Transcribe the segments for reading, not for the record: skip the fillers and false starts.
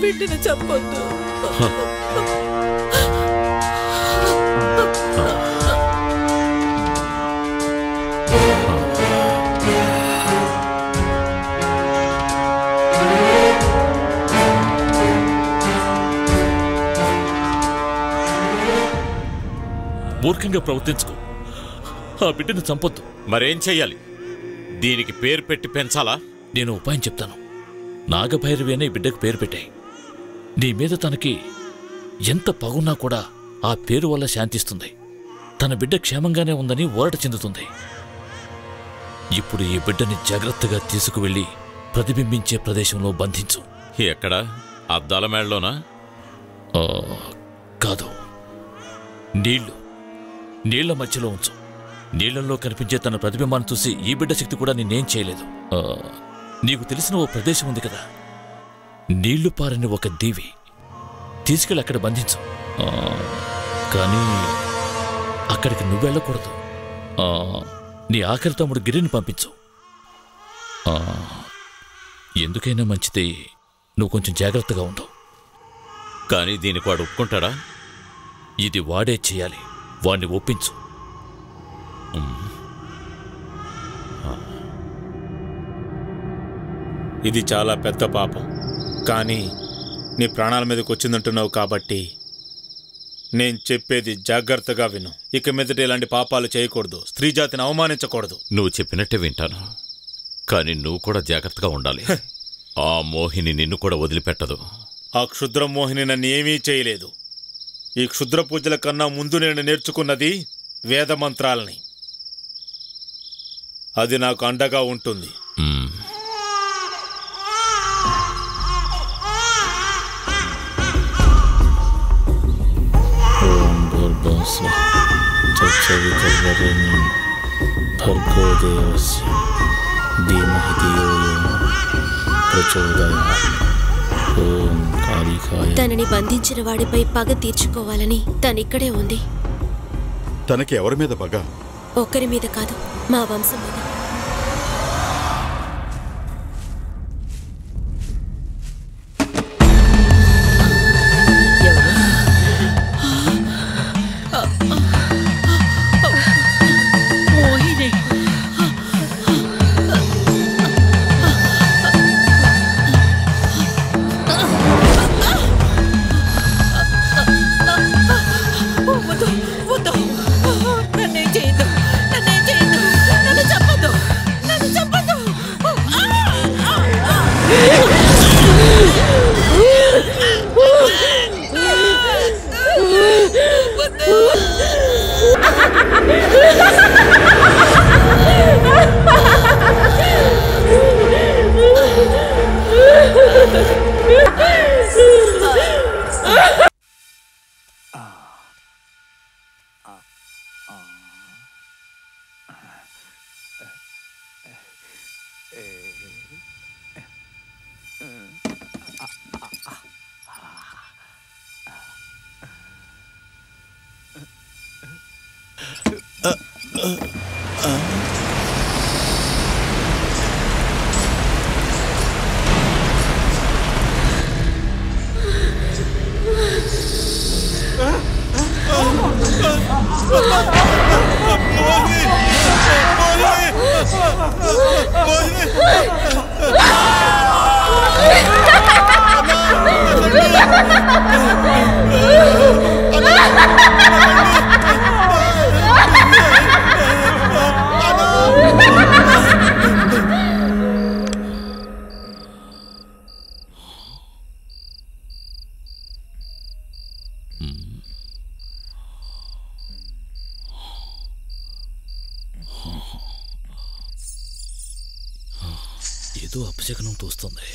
బిడ్డను చంపొద్దు. మూర్ఖంగా ప్రవర్తించుకో. ఆ బిడ్డను చంపొద్దు. మరేం చెయ్యాలి? దీనికి పేరు పెట్టి పెంచాలా? నేను ఉపాయం చెప్తాను. నాగభైరవి అనే బిడ్డకు పేరు పెట్టాయి. నీ మీద తనకి ఎంత పగున్నా కూడా ఆ పేరు వల్ల శాంతిస్తుంది. తన బిడ్డ క్షేమంగానే ఉందని ఊరట చెందుతుంది. ఇప్పుడు ఈ బిడ్డని జాగ్రత్తగా తీసుకువెళ్ళి ప్రతిబింబించే ప్రదేశంలో బంధించు. ఎక్కడ? అద్దాల మేడలోనా? కాదు, నీళ్ల మధ్యలో ఉంచు. నీళ్లలో కనిపించే తన ప్రతిబింబాన్ని చూసి ఈ బిడ్డ శక్తి కూడా నిన్నేం చేయలేదు. నీకు తెలిసిన ఓ ప్రదేశం ఉంది కదా, నీళ్లు పారని ఒక దీవి. తీసుకెళ్ళి అక్కడ బంధించు. కానీ అక్కడికి నువ్వెళ్ళకూడదు. నీ ఆఖరి తమ్ముడు గిరిని పంపించు. ఎందుకైనా మంచిది, నువ్వు కొంచెం జాగ్రత్తగా ఉండు. కానీ దీనికి వాడు ఒప్పుకుంటాడా? ఇది వాడే చేయాలి. వాణ్ణి ఒప్పించు. ఇది చాలా పెద్ద పాపం, కానీ నీ ప్రాణాల మీదకి వచ్చిందంటున్నావు కాబట్టి నేను చెప్పేది జాగ్రత్తగా విను. ఇక మీదట ఇలాంటి పాపాలు చేయకూడదు. స్త్రీ జాతిని అవమానించకూడదు. నువ్వు చెప్పినట్టే వింటాను, కానీ నువ్వు కూడా జాగ్రత్తగా ఉండాలి. ఆ మోహిని నిన్ను కూడా వదిలిపెట్టదు. ఆ క్షుద్ర మోహిని నన్ను ఏమీ చేయలేదు. ఈ క్షుద్ర పూజల కన్నా ముందు నేను నేర్చుకున్నది వేద మంత్రాలని. అది నాకు అండగా ఉంటుంది. తనని బంధించిన వాడిపై పగ తీర్చుకోవాలని తనిక్కడే ఉంది. తనకి ఎవరి మీద పగ? ఒక్కరి మీద కాదు, మా వంశం మీద. ఏదో అపశకనం తోస్తుంది.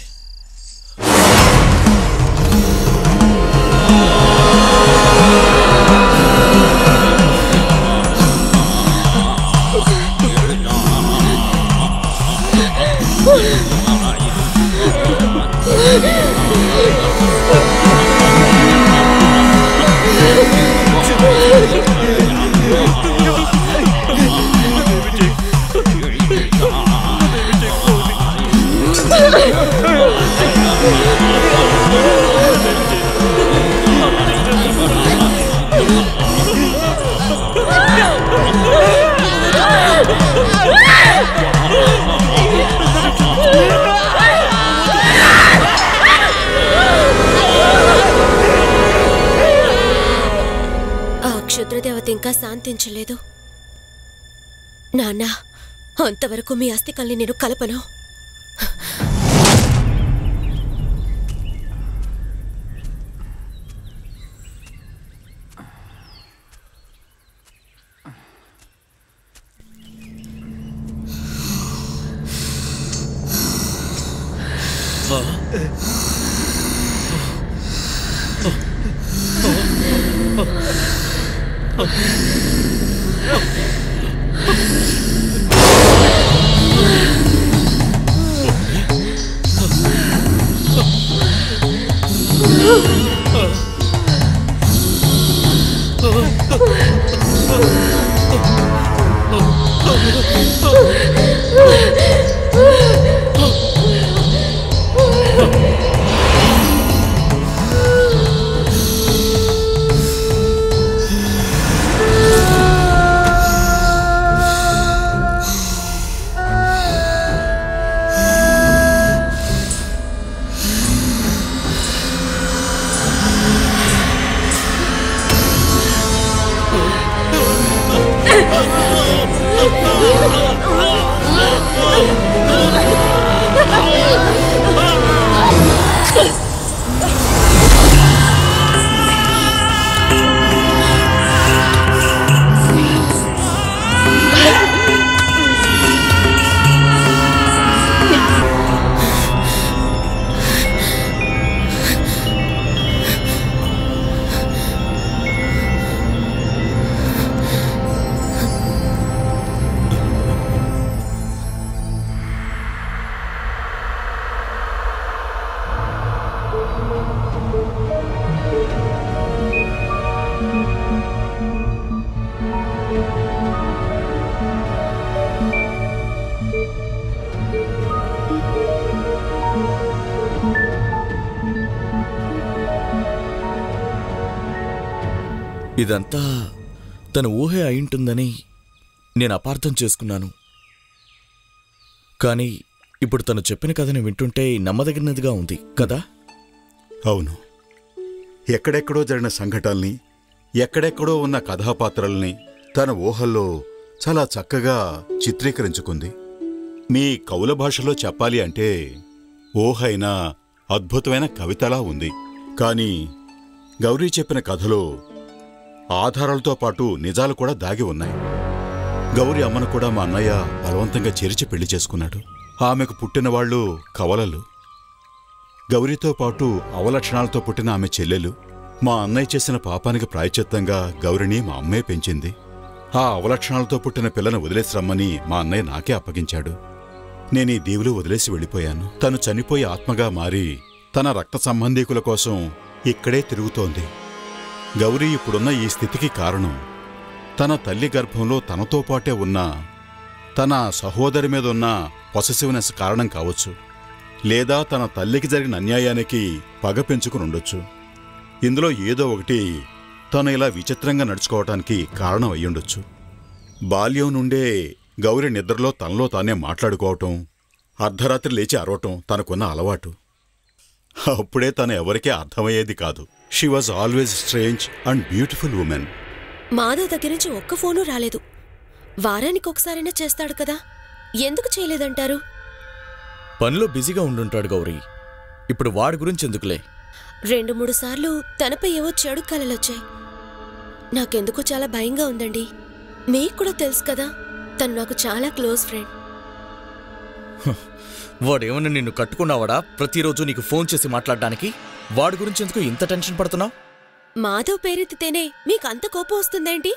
శ్రీజాత్ ఇంకా శాంతించలేదు. నాన్న, అంతవరకు మీ అస్థికల్ని నేను కలపను. ఇదంతా తన ఊహే అయింటుందని నేను అపార్థం చేసుకున్నాను. కానీ ఇప్పుడు తను చెప్పిన కథని వింటుంటే నమ్మదగినదిగా ఉంది కదా? అవును. ఎక్కడెక్కడో జరిగిన సంఘటనల్ని, ఎక్కడెక్కడో ఉన్న కథాపాత్రల్ని తన ఊహల్లో చాలా చక్కగా చిత్రీకరించుకుంది. మీ కవుల భాషలో చెప్పాలి అంటే ఊహ అయినా అద్భుతమైన కవితలా ఉంది. కానీ గౌరీ చెప్పిన కథలో ఆధారాలతో పాటు నిజాలు కూడా దాగి ఉన్నాయి. గౌరీ అమ్మను కూడా మా అన్నయ్య బలవంతంగా చేర్చి పెళ్లి చేసుకున్నాడు. ఆమెకు పుట్టినవాళ్లు కవలలు. గౌరీతో పాటు అవలక్షణాలతో పుట్టిన ఆమె చెల్లెలు. మా అన్నయ్య చేసిన పాపానికి ప్రాయశ్చిత్తంగా గౌరిని మా అమ్మే పెంచింది. ఆ అవలక్షణాలతో పుట్టిన పిల్లను వదిలేసి రమ్మని మా అన్నయ్య నాకే అప్పగించాడు. నేనీ దీవులు వదిలేసి వెళ్ళిపోయాను. తను చనిపోయి ఆత్మగా మారి తన రక్త సంబంధీకుల కోసం ఇక్కడే తిరుగుతోంది. గౌరీ ఇప్పుడున్న ఈ స్థితికి కారణం తన తల్లి గర్భంలో తనతో పాటే ఉన్న తన సహోదరి మీద ఉన్న పొసెసివ్నెస్ కారణం కావచ్చు. లేదా తన తల్లికి జరిగిన అన్యాయానికి పగ పెంచుకుని ఉండొచ్చు. ఇందులో ఏదో ఒకటి తను ఇలా విచిత్రంగా నడుచుకోవటానికి కారణం అయ్యుండొచ్చు. బాల్యం నుండే గౌరీ నిద్రలో తనలో తానే మాట్లాడుకోవటం, అర్ధరాత్రి లేచి అరవటం తనకున్న అలవాటు. అప్పుడే తను ఎవరికీ అర్థమయ్యేది కాదు. She was always strange and beautiful women. Madhav దగ్గర నుంచి ఒక్క ఫోను రాలేదు. వారానికి ఒకసారైనా చేస్తాడు కదా, ఎందుకు చేయలేదంటారు? పనిలో బిజీగా ఉండుంటాడు గౌరీ. ఇప్పుడు వాడి గురించి ఎందుకులే. 2-3 సార్లు తనపై ఏవో చెడు కలలొచ్చాయి. నాకెందుకో చాలా భయంగా ఉందండి. మీకు కూడా తెలుసు కదా, తను నాకు చాలా క్లోజ్ ఫ్రెండ్. వాడేమన్నా నిన్ను కట్టుకున్నావాడా ప్రతిరోజు నీకు ఫోన్ చేసి మాట్లాడడానికి? వాడి గురించి ఎందుకు ఇంత టెన్షన్ పడుతున్నావు? మాధవ్ పేరెత్తితేనే మీకు అంత కోపం వస్తుందేంటి?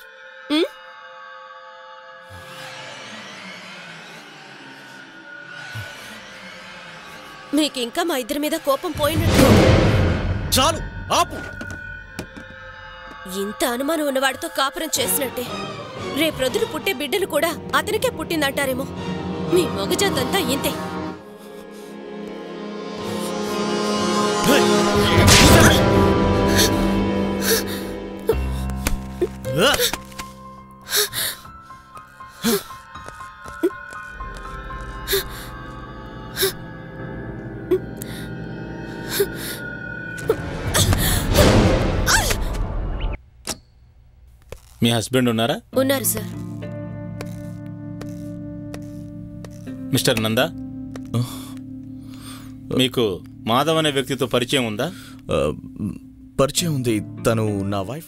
మీకింకా మా ఇద్దరి మీద కోపం పోయినట్టు. చాలు, ఆపు. ఇంత అనుమానం ఉన్నవాడితో కాపురం చేసినట్టే రేపొద్దున పుట్టే బిడ్డను కూడా అతనికే పుట్టిందంటారేమో. మీ మగజాతంతా ఇంతే. మీ హస్బెండ్ ఉన్నారా? ఉన్నారు సార్. మిస్టర్ నందా, మీకు మాధవ్ అనే వ్యక్తితో పరిచయం ఉందా? పరిచయం ఉంది. తను నా వైఫ్.